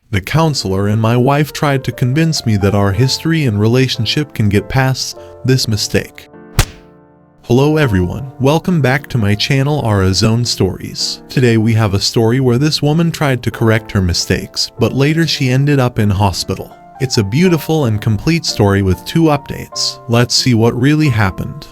The counselor and my wife tried to convince me that our history and relationship can get past this mistake. Hello everyone, welcome back to my channel Arazone Stories. Today we have a story where this woman tried to correct her mistakes, but later she ended up in hospital. It's a beautiful and complete story with 2 updates. Let's see what really happened.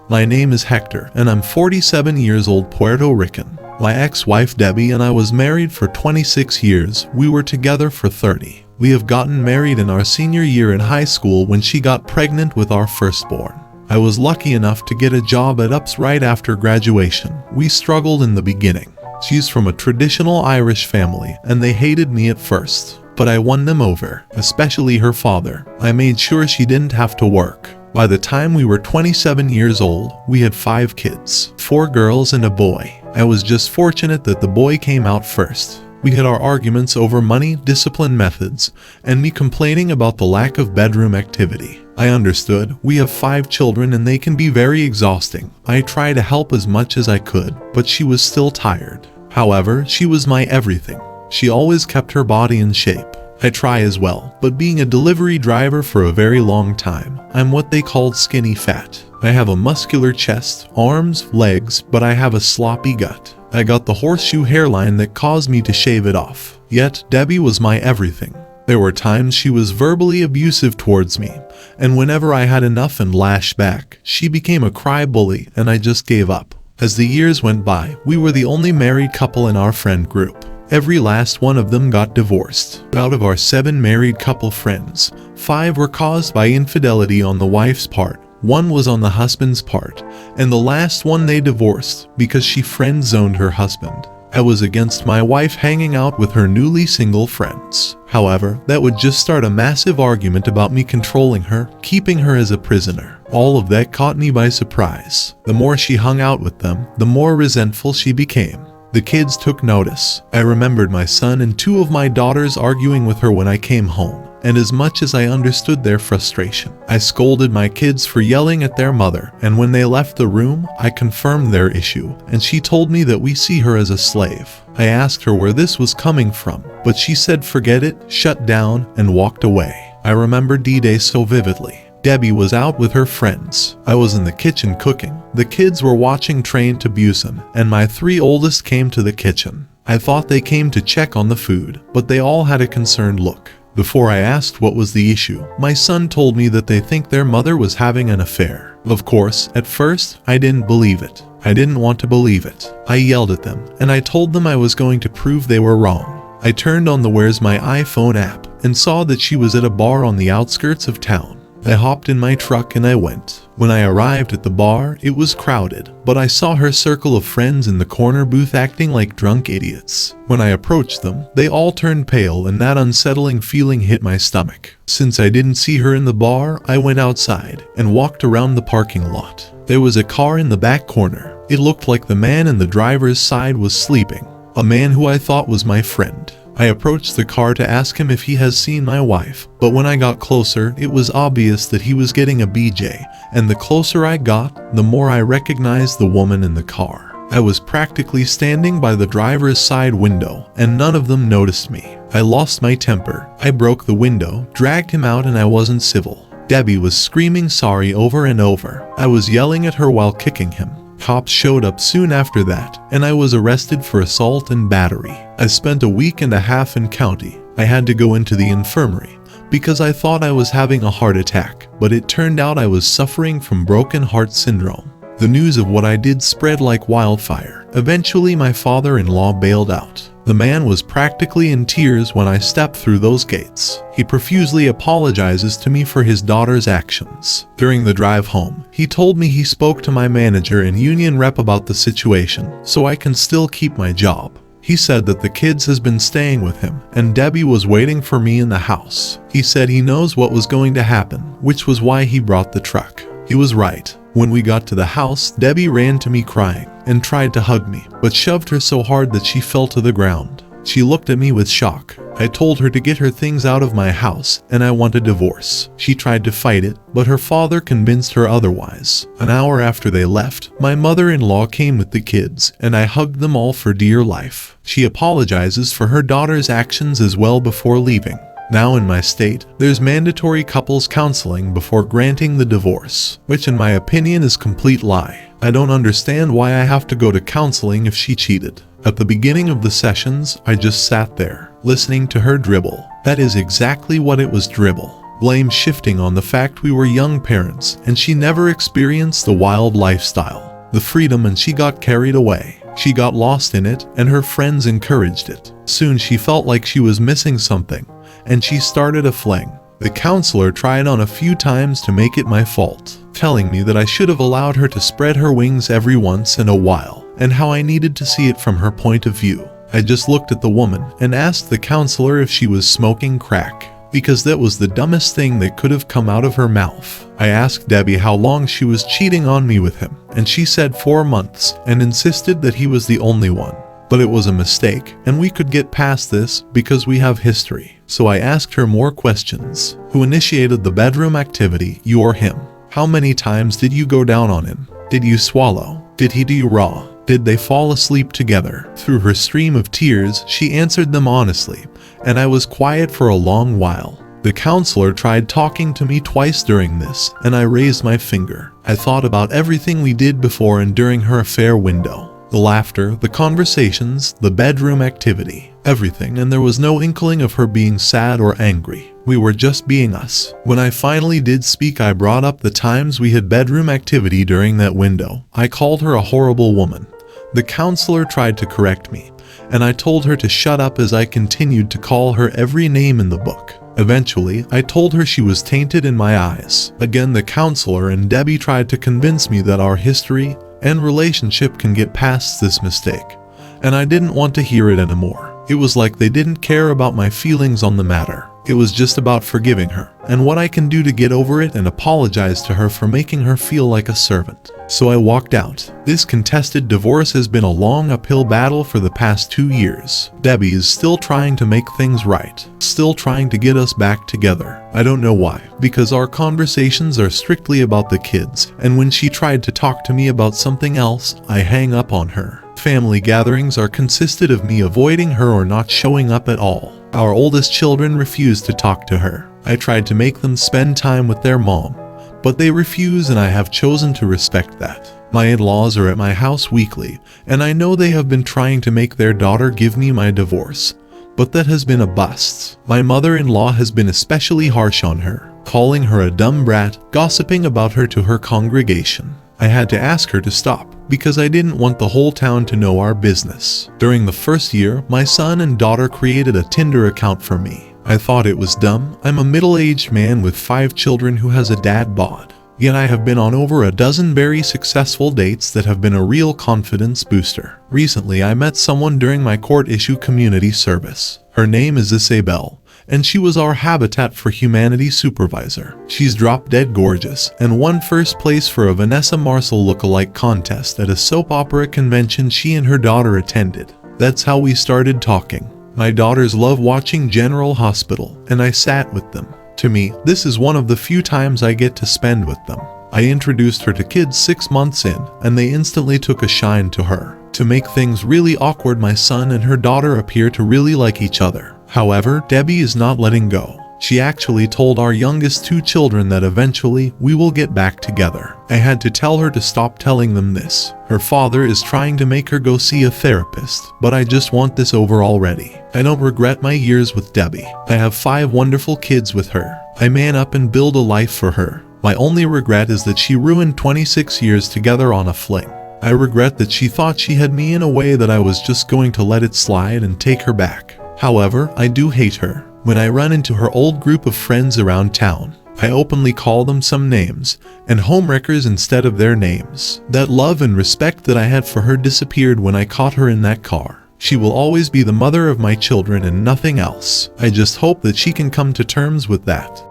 My name is Hector, and I'm 47 years old, Puerto Rican. My ex-wife Debbie and I was married for 26 years. We were together for 30. We have gotten married in our senior year in high school when she got pregnant with our firstborn. I was lucky enough to get a job at UPS right after graduation. We struggled in the beginning. She's from a traditional Irish family, and they hated me at first. But I won them over, especially her father. I made sure she didn't have to work. By the time we were 27 years old, we had 5 kids, 4 girls and a boy. I was just fortunate that the boy came out first. We had our arguments over money, discipline methods, and me complaining about the lack of bedroom activity. I understood. We have 5 children and they can be very exhausting. I tried to help as much as I could, but she was still tired. However, she was my everything. She always kept her body in shape. I try as well, but being a delivery driver for a very long time, I'm what they called skinny fat. I have a muscular chest, arms, legs, but I have a sloppy gut. I got the horseshoe hairline that caused me to shave it off. Yet, Debbie was my everything. There were times she was verbally abusive towards me, and whenever I had enough and lashed back, she became a cry bully and I just gave up. As the years went by, we were the only married couple in our friend group. Every last one of them got divorced. Out of our 7 married couple friends, 5 were caused by infidelity on the wife's part, 1 was on the husband's part, and the last one they divorced because she friend-zoned her husband. I was against my wife hanging out with her newly single friends. However, that would just start a massive argument about me controlling her, keeping her as a prisoner. All of that caught me by surprise. The more she hung out with them, the more resentful she became. The kids took notice. I remembered my son and 2 of my daughters arguing with her when I came home, and as much as I understood their frustration, I scolded my kids for yelling at their mother, and when they left the room, I confirmed their issue, and she told me that we see her as a slave. I asked her where this was coming from, but she said forget it, shut down, and walked away. I remember D-Day so vividly. Debbie was out with her friends. I was in the kitchen cooking. The kids were watching Train to Busan, and my 3 oldest came to the kitchen. I thought they came to check on the food, but they all had a concerned look. Before I asked what was the issue, my son told me that they think their mother was having an affair. Of course, at first, I didn't believe it. I didn't want to believe it. I yelled at them, and I told them I was going to prove they were wrong. I turned on the Where's My iPhone app and saw that she was at a bar on the outskirts of town. I hopped in my truck and I went. When I arrived at the bar, it was crowded, but I saw her circle of friends in the corner booth acting like drunk idiots. When I approached them, they all turned pale and that unsettling feeling hit my stomach. Since I didn't see her in the bar, I went outside and walked around the parking lot. There was a car in the back corner. It looked like the man in the driver's side was sleeping, a man who I thought was my friend. I approached the car to ask him if he has seen my wife, but when I got closer, it was obvious that he was getting a BJ, and the closer I got, the more I recognized the woman in the car. I was practically standing by the driver's side window, and none of them noticed me. I lost my temper. I broke the window, dragged him out, and I wasn't civil. Debbie was screaming sorry over and over. I was yelling at her while kicking him. Cops showed up soon after that, and I was arrested for assault and battery. I spent a week and a half in county. I had to go into the infirmary because I thought I was having a heart attack, but it turned out I was suffering from broken heart syndrome. The news of what I did spread like wildfire. Eventually, my father-in-law bailed out. The man was practically in tears when I stepped through those gates. He profusely apologizes to me for his daughter's actions. During the drive home, he told me he spoke to my manager and union rep about the situation, so I can still keep my job. He said that the kids has been staying with him, and Debbie was waiting for me in the house. He said he knows what was going to happen, which was why he brought the truck. He was right. When we got to the house, Debbie ran to me crying and tried to hug me, but shoved her so hard that she fell to the ground. She looked at me with shock. I told her to get her things out of my house and I want a divorce. She tried to fight it, but her father convinced her otherwise. An hour after they left, my mother-in-law came with the kids and I hugged them all for dear life. She apologizes for her daughter's actions as well before leaving. Now in my state, there's mandatory couples counseling before granting the divorce, which in my opinion is complete lie. I don't understand why I have to go to counseling if she cheated. At the beginning of the sessions, I just sat there, listening to her dribble. That is exactly what it was, dribble. Blame shifting on the fact we were young parents and she never experienced the wild lifestyle, the freedom, and she got carried away. She got lost in it and her friends encouraged it. Soon she felt like she was missing something and she started a fling. The counselor tried on a few times to make it my fault, telling me that I should have allowed her to spread her wings every once in a while and how I needed to see it from her point of view. I just looked at the woman and asked the counselor if she was smoking crack, because that was the dumbest thing that could have come out of her mouth. I asked Debbie how long she was cheating on me with him, and she said 4 months and insisted that he was the only one. But it was a mistake, and we could get past this because we have history. So I asked her more questions. Who initiated the bedroom activity, you or him? How many times did you go down on him? Did you swallow? Did he do you raw? Did they fall asleep together? Through her stream of tears, she answered them honestly, and I was quiet for a long while. The counselor tried talking to me twice during this, and I raised my finger. I thought about everything we did before and during her affair window. The laughter, the conversations, the bedroom activity, everything, and there was no inkling of her being sad or angry. We were just being us. When I finally did speak, I brought up the times we had bedroom activity during that window. I called her a horrible woman. The counselor tried to correct me, and I told her to shut up as I continued to call her every name in the book. Eventually, I told her she was tainted in my eyes. Again, the counselor and Debbie tried to convince me that our history and relationship can get past this mistake, and I didn't want to hear it anymore. It was like they didn't care about my feelings on the matter. It was just about forgiving her and what I can do to get over it and apologize to her for making her feel like a servant. So I walked out. This contested divorce has been a long uphill battle for the past 2 years. Debbie is still trying to make things right, still trying to get us back together. I don't know why, because our conversations are strictly about the kids, and when she tried to talk to me about something else, I hang up on her. Family gatherings are consisted of me avoiding her or not showing up at all. Our oldest children refuse to talk to her. I tried to make them spend time with their mom, but they refuse, and I have chosen to respect that. My in-laws are at my house weekly, and I know they have been trying to make their daughter give me my divorce, but that has been a bust. My mother-in-law has been especially harsh on her, calling her a dumb brat, gossiping about her to her congregation. I had to ask her to stop, because I didn't want the whole town to know our business. During the first year, my son and daughter created a Tinder account for me. I thought it was dumb. I'm a middle-aged man with 5 children who has a dad bod. Yet I have been on over a dozen very successful dates that have been a real confidence booster. Recently, I met someone during my court issue community service. Her name is Isabel, and she was our Habitat for Humanity supervisor. She's drop dead gorgeous and won first place for a Vanessa Marcel lookalike contest at a soap opera convention she and her daughter attended. That's how we started talking. My daughters love watching General Hospital, and I sat with them. To me, this is one of the few times I get to spend with them. I introduced her to kids 6 months in, and they instantly took a shine to her. To make things really awkward, my son and her daughter appear to really like each other. However, Debbie is not letting go. She actually told our youngest 2 children that eventually we will get back together. I had to tell her to stop telling them this. Her father is trying to make her go see a therapist, but I just want this over already. I don't regret my years with Debbie. I have 5 wonderful kids with her. I man up and build a life for her. My only regret is that she ruined 26 years together on a fling. I regret that she thought she had me in a way that I was just going to let it slide and take her back. However, I do hate her. When I run into her old group of friends around town, I openly call them some names, and homewreckers instead of their names. That love and respect that I had for her disappeared when I caught her in that car. She will always be the mother of my children and nothing else. I just hope that she can come to terms with that.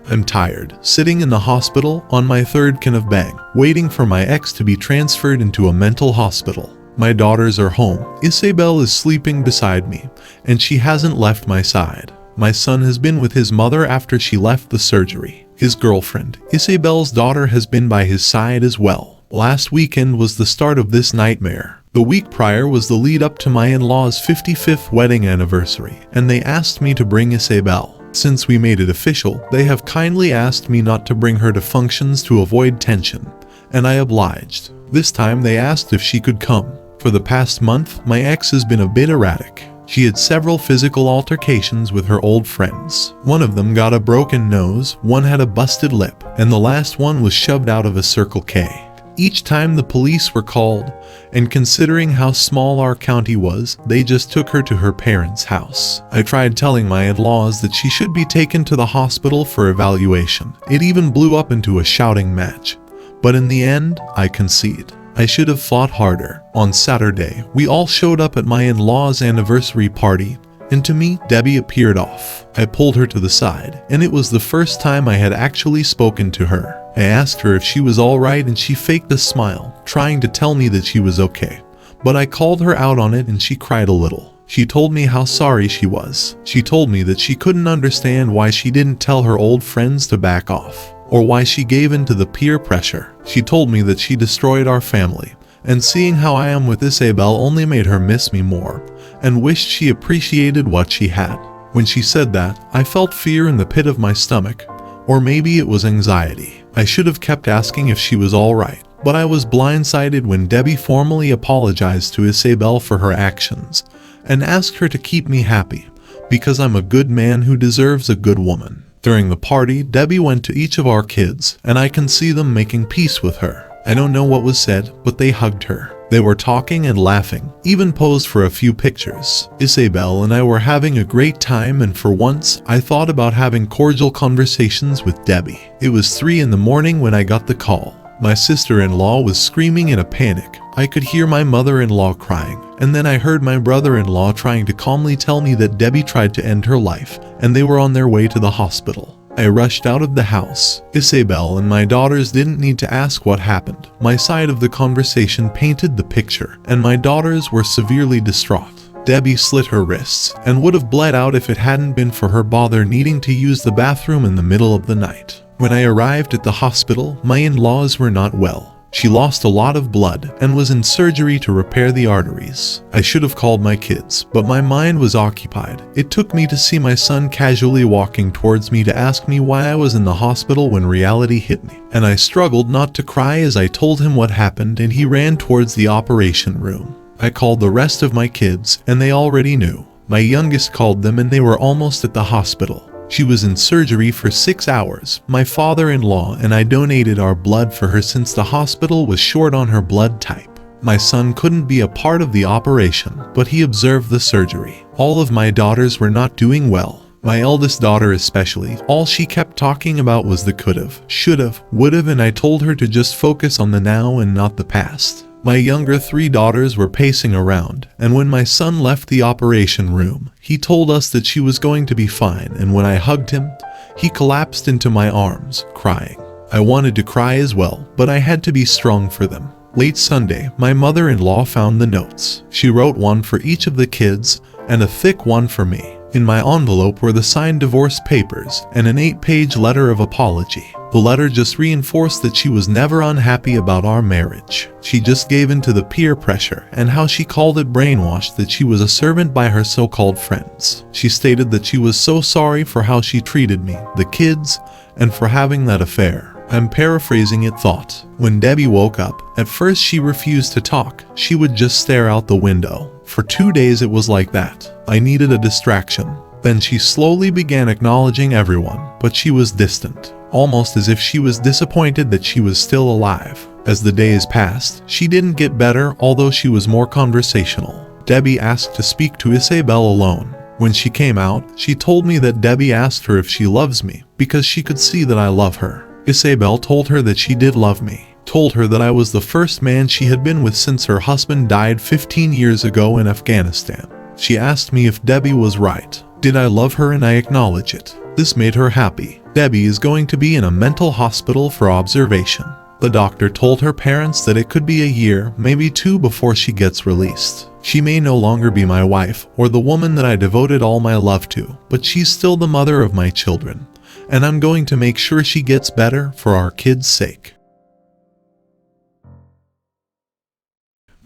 I'm tired, sitting in the hospital on my 3rd can of bang, waiting for my ex to be transferred into a mental hospital. My daughters are home. Isabel is sleeping beside me, and she hasn't left my side. My son has been with his mother after she left the surgery. His girlfriend, Isabel's daughter, has been by his side as well. Last weekend was the start of this nightmare. The week prior was the lead up to my in-laws' 55th wedding anniversary, and they asked me to bring Isabel. Since we made it official, they have kindly asked me not to bring her to functions to avoid tension, and I obliged. This time they asked if she could come. For the past month, my ex has been a bit erratic. She had several physical altercations with her old friends. One of them got a broken nose, one had a busted lip, and the last one was shoved out of a Circle K. Each time the police were called, and considering how small our county was, they just took her to her parents' house. I tried telling my in-laws that she should be taken to the hospital for evaluation. It even blew up into a shouting match. But in the end, I concede. I should have fought harder. On Saturday, we all showed up at my in-laws' anniversary party, and to me, Debbie appeared off. I pulled her to the side, and it was the first time I had actually spoken to her. I asked her if she was alright, and she faked a smile, trying to tell me that she was okay. But I called her out on it and she cried a little. She told me how sorry she was. She told me that she couldn't understand why she didn't tell her old friends to back off, or why she gave in to the peer pressure. She told me that she destroyed our family, and seeing how I am with Isabel only made her miss me more, and wished she appreciated what she had. When she said that, I felt fear in the pit of my stomach, or maybe it was anxiety. I should have kept asking if she was alright, but I was blindsided when Debbie formally apologized to Isabel for her actions, and asked her to keep me happy, because I'm a good man who deserves a good woman. During the party, Debbie went to each of our kids, and I can see them making peace with her. I don't know what was said, but they hugged her. They were talking and laughing, even posed for a few pictures. Isabel and I were having a great time, and for once, I thought about having cordial conversations with Debbie. It was 3 in the morning when I got the call. My sister-in-law was screaming in a panic. I could hear my mother-in-law crying, and then I heard my brother-in-law trying to calmly tell me that Debbie tried to end her life, and they were on their way to the hospital. I rushed out of the house. Isabel and my daughters didn't need to ask what happened. My side of the conversation painted the picture, and my daughters were severely distraught. Debbie slit her wrists, and would have bled out if it hadn't been for her bother needing to use the bathroom in the middle of the night. When I arrived at the hospital, my in-laws were not well. She lost a lot of blood and was in surgery to repair the arteries. I should have called my kids, but my mind was occupied. It took me to see my son casually walking towards me to ask me why I was in the hospital when reality hit me. And I struggled not to cry as I told him what happened, and he ran towards the operation room. I called the rest of my kids, and they already knew. My youngest called them, and they were almost at the hospital. She was in surgery for 6 hours. My father-in-law and I donated our blood for her since the hospital was short on her blood type. My son couldn't be a part of the operation, but he observed the surgery. All of my daughters were not doing well. My eldest daughter especially. All she kept talking about was the could've, should've, would've, and I told her to just focus on the now and not the past. My younger 3 daughters were pacing around, and when my son left the operation room, he told us that she was going to be fine, and when I hugged him, he collapsed into my arms, crying. I wanted to cry as well, but I had to be strong for them. Late Sunday, my mother-in-law found the notes. She wrote one for each of the kids, and a thick one for me. In my envelope were the signed divorce papers and an 8-page letter of apology. The letter just reinforced that she was never unhappy about our marriage. She just gave in to the peer pressure, and how she called it brainwashed, that she was a servant by her so-called friends. She stated that she was so sorry for how she treated me, the kids, and for having that affair. I'm paraphrasing it. Thought. When Debbie woke up, at first she refused to talk. She would just stare out the window. For 2 days it was like that. I needed a distraction. Then she slowly began acknowledging everyone, but she was distant, almost as if she was disappointed that she was still alive. As the days passed, she didn't get better, although she was more conversational. Debbie asked to speak to Isabel alone. When she came out, she told me that Debbie asked her if she loves me, because she could see that I love her. Isabel told her that she did love me, told her that I was the first man she had been with since her husband died 15 years ago in Afghanistan. She asked me if Debbie was right. Did I love her, and I acknowledge it. This made her happy. Debbie is going to be in a mental hospital for observation. The doctor told her parents that it could be a year, maybe 2 before she gets released. She may no longer be my wife or the woman that I devoted all my love to, but she's still the mother of my children, and I'm going to make sure she gets better for our kids' sake.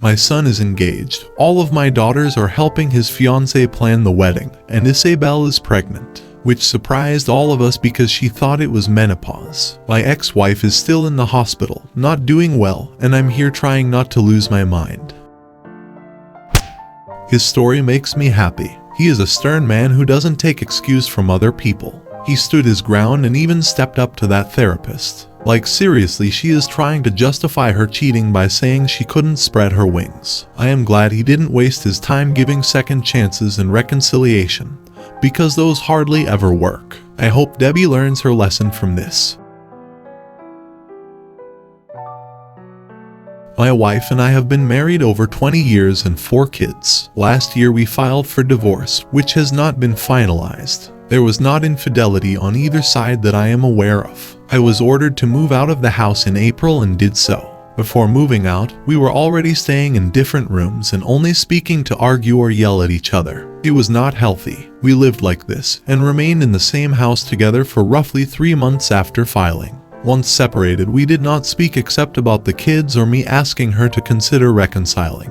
My son is engaged. All of my daughters are helping his fiancée plan the wedding, and Isabel is pregnant, which surprised all of us because she thought it was menopause. My ex-wife is still in the hospital, not doing well, and I'm here trying not to lose my mind. His story makes me happy. He is a stern man who doesn't take excuse from other people. He stood his ground and even stepped up to that therapist. Like seriously, she is trying to justify her cheating by saying she couldn't spread her wings. I am glad he didn't waste his time giving second chances and reconciliation, because those hardly ever work. I hope Debbie learns her lesson from this. My wife and I have been married over 20 years and 4 kids. Last year we filed for divorce, which has not been finalized. There was not infidelity on either side that I am aware of. I was ordered to move out of the house in April and did so. Before moving out, we were already staying in different rooms and only speaking to argue or yell at each other. It was not healthy. We lived like this and remained in the same house together for roughly 3 months after filing. Once separated, we did not speak except about the kids or me asking her to consider reconciling,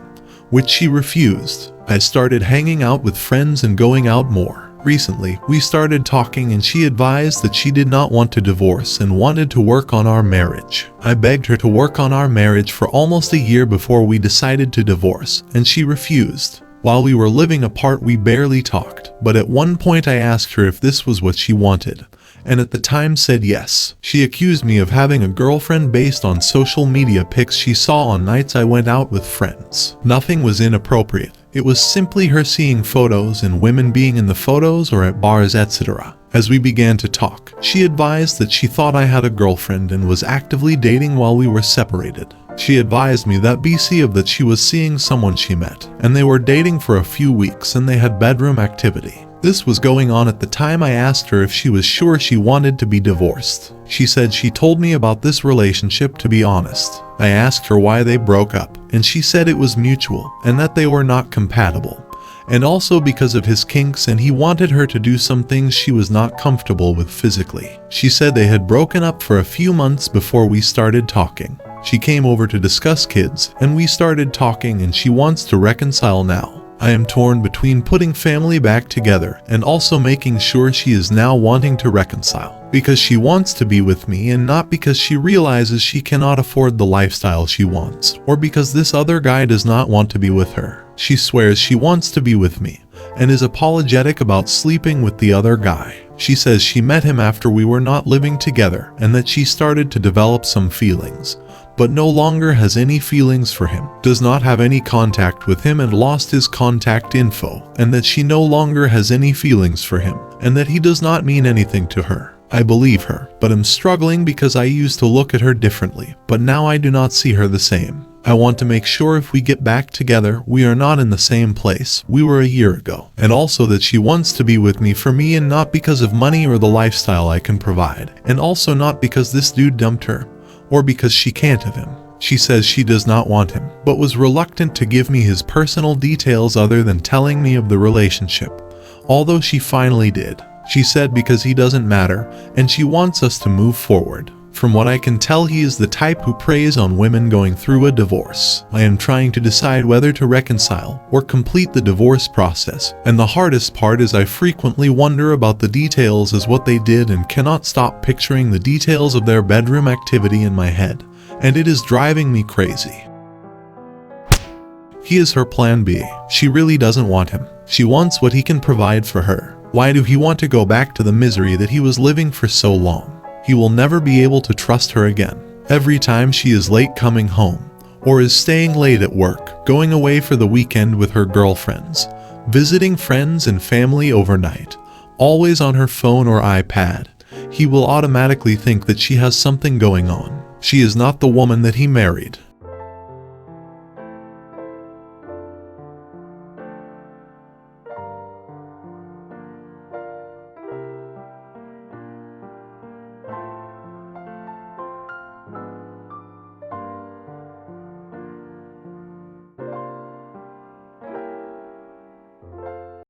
which she refused. I started hanging out with friends and going out more. Recently, we started talking and she advised that she did not want to divorce and wanted to work on our marriage. I begged her to work on our marriage for almost a year before we decided to divorce, and she refused. While we were living apart, we barely talked, but at one point I asked her if this was what she wanted, and at the time said yes. She accused me of having a girlfriend based on social media pics she saw on nights I went out with friends. Nothing was inappropriate. It was simply her seeing photos and women being in the photos or at bars, etc. As we began to talk, she advised that she thought I had a girlfriend and was actively dating while we were separated. She advised me that BC of that she was seeing someone she met, and they were dating for a few weeks and they had bedroom activity. This was going on at the time I asked her if she was sure she wanted to be divorced. She said she told me about this relationship to be honest. I asked her why they broke up, and she said it was mutual and that they were not compatible, and also because of his kinks and he wanted her to do some things she was not comfortable with physically. She said they had broken up for a few months before we started talking. She came over to discuss kids and we started talking and she wants to reconcile now. I am torn between putting family back together and also making sure she is now wanting to reconcile, because she wants to be with me and not because she realizes she cannot afford the lifestyle she wants, or because this other guy does not want to be with her. She swears she wants to be with me and is apologetic about sleeping with the other guy. She says she met him after we were not living together and that she started to develop some feelings, but no longer has any feelings for him, does not have any contact with him and lost his contact info, and that she no longer has any feelings for him, and that he does not mean anything to her. I believe her, but am struggling because I used to look at her differently, but now I do not see her the same. I want to make sure if we get back together, we are not in the same place we were a year ago, and also that she wants to be with me for me and not because of money or the lifestyle I can provide, and also not because this dude dumped her, or because she can't have him. She says she does not want him, but was reluctant to give me his personal details other than telling me of the relationship, although she finally did. She said because he doesn't matter, and she wants us to move forward. From what I can tell, he is the type who preys on women going through a divorce. I am trying to decide whether to reconcile or complete the divorce process, and the hardest part is I frequently wonder about the details as what they did and cannot stop picturing the details of their bedroom activity in my head, and it is driving me crazy. He is her plan B. She really doesn't want him. She wants what he can provide for her. Why do he want to go back to the misery that he was living for so long? He will never be able to trust her again. Every time she is late coming home, or is staying late at work, going away for the weekend with her girlfriends, visiting friends and family overnight, always on her phone or iPad, he will automatically think that she has something going on. She is not the woman that he married.